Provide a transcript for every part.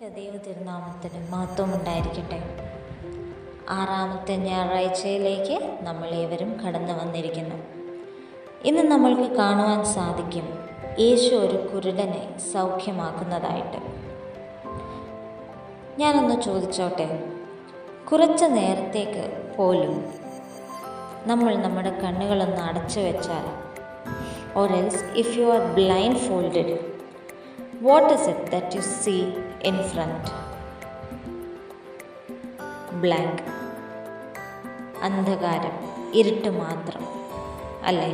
ദൈവ തിരുനാമത്തിന് മഹത്വം ഉണ്ടായിരിക്കട്ടെ. 6ാമത്തെ ഞായറാഴ്ചയിലേക്ക് നമ്മൾ ഏവരും കടന്നു വന്നിരിക്കുന്നു. ഇന്ന് നമ്മൾക്ക് കാണുവാൻ സാധിക്കും യേശു ഒരു കുരുടനെ സൗഖ്യമാക്കുന്നതായിട്ട്. ഞാനൊന്ന് ചോദിച്ചോട്ടെ, കുറച്ച് നേരത്തേക്ക് പോലും നമ്മൾ നമ്മുടെ കണ്ണുകളൊന്ന് അടച്ചു വെച്ചാൽ, or else if you are blindfolded, what is it that you see in front? Blank. അന്ധകാരം, ഇരുട്ട് മാത്രം അല്ലേ?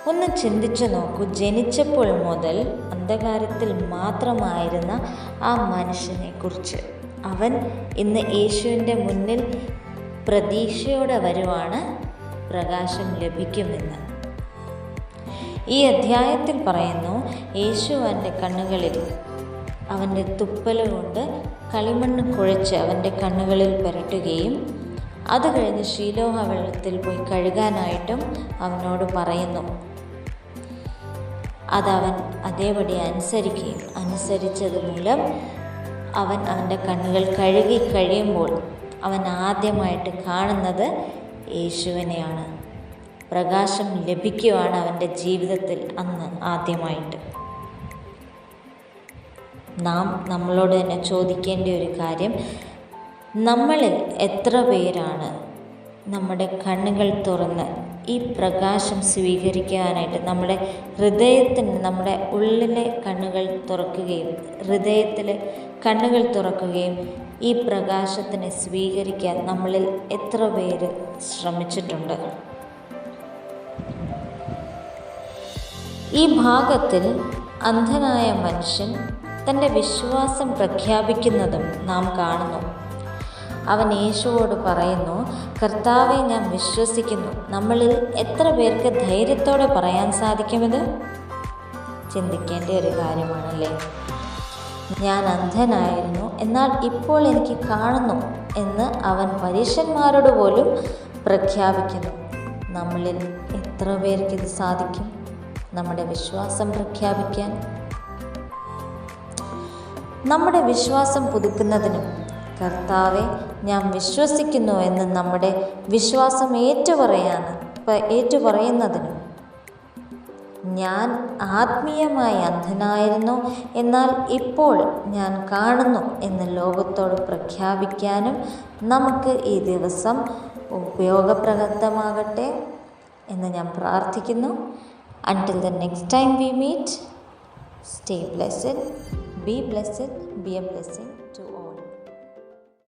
ഒന്ന് ചിന്തിച്ചു നോക്കൂ. ജനിച്ചപ്പോൾ മുതൽ അന്ധകാരത്തിൽ മാത്രമായിരുന്ന ആ മനുഷ്യനെ കുറിച്ച്. അവൻ ഇന്ന് യേശുവിൻ്റെ മുന്നിൽ പ്രതീക്ഷയോടെ വരുവാണ്, പ്രകാശം ലഭിക്കുമെന്ന്. ഈ അധ്യായത്തിൽ പറയുന്നു, യേശു അവൻ്റെ കണ്ണുകളിൽ അവൻ്റെ തുപ്പൽ കൊണ്ട് കളിമണ്ണ് കുഴച്ച് അവൻ്റെ കണ്ണുകളിൽ പുരട്ടുകയും അത് കഴിഞ്ഞ് ശീലോഹ വെള്ളത്തിൽ പോയി കഴുകാനായിട്ടും അവനോട് പറയുന്നു. അതവൻ അതേപടി അനുസരിച്ചത് മൂലം അവൻ അവൻ്റെ കണ്ണുകൾ കഴുകി കഴിയുമ്പോൾ അവൻ ആദ്യമായിട്ട് കാണുന്നത് യേശുവിനെയാണ്. പ്രകാശം ലഭിക്കുവാണ് അവൻ്റെ ജീവിതത്തിൽ അന്ന് ആദ്യമായിട്ട്. നാം നമ്മളോട് തന്നെ ചോദിക്കേണ്ട ഒരു കാര്യം, നമ്മളിൽ എത്ര പേരാണ് നമ്മുടെ കണ്ണുകൾ തുറന്ന് ഈ പ്രകാശം സ്വീകരിക്കാനായിട്ട് നമ്മുടെ ഹൃദയത്തിന്, നമ്മുടെ ഉള്ളിലെ കണ്ണുകൾ തുറക്കുകയും ഹൃദയത്തിലെ കണ്ണുകൾ തുറക്കുകയും ഈ പ്രകാശത്തിനെ സ്വീകരിക്കാൻ നമ്മളിൽ എത്ര പേര് ശ്രമിച്ചിട്ടുണ്ട്? ഈ ഭാഗത്തിൽ അന്ധനായ മനുഷ്യൻ തൻ്റെ വിശ്വാസം പ്രഖ്യാപിക്കുന്നതും നാം കാണുന്നു. അവൻ യേശുവോട് പറയുന്നു, കർത്താവെ, ഞാൻ വിശ്വസിക്കുന്നു. നമ്മളിൽ എത്ര പേർക്ക് ധൈര്യത്തോടെ പറയാൻ സാധിക്കുമെന്ന് ചിന്തിക്കേണ്ട ഒരു കാര്യമാണല്ലേ. ഞാൻ അന്ധനായിരുന്നു, എന്നാൽ ഇപ്പോൾ എനിക്ക് കാണുന്നു എന്ന് അവൻ പരീശന്മാരോട് പോലും പ്രഖ്യാപിക്കുന്നു. നമ്മളിൽ എത്ര പേർക്ക് ഇത് സാധിക്കും? നമ്മുടെ വിശ്വാസം പ്രഖ്യാപിക്കാൻ. നമ്മുടെ വിശ്വാസം പുതുക്കുന്നതിനും കർത്താവെ, ഞാൻ വിശ്വസിക്കുന്നു എന്ന് നമ്മുടെ വിശ്വാസം ഏറ്റുപറയുന്നതിനും, ഞാൻ ആത്മീയമായി അന്ധനായിരുന്നു, എന്നാൽ ഇപ്പോൾ ഞാൻ കാണുന്നു എന്ന് ലോകത്തോട് പ്രഖ്യാപിക്കാനും നമുക്ക് ഈ ദിവസം ഉപയോഗപ്രദമാകട്ടെ എന്ന് ഞാൻ പ്രാർത്ഥിക്കുന്നു. Until the next time we meet, stay blessed, be a blessing to all.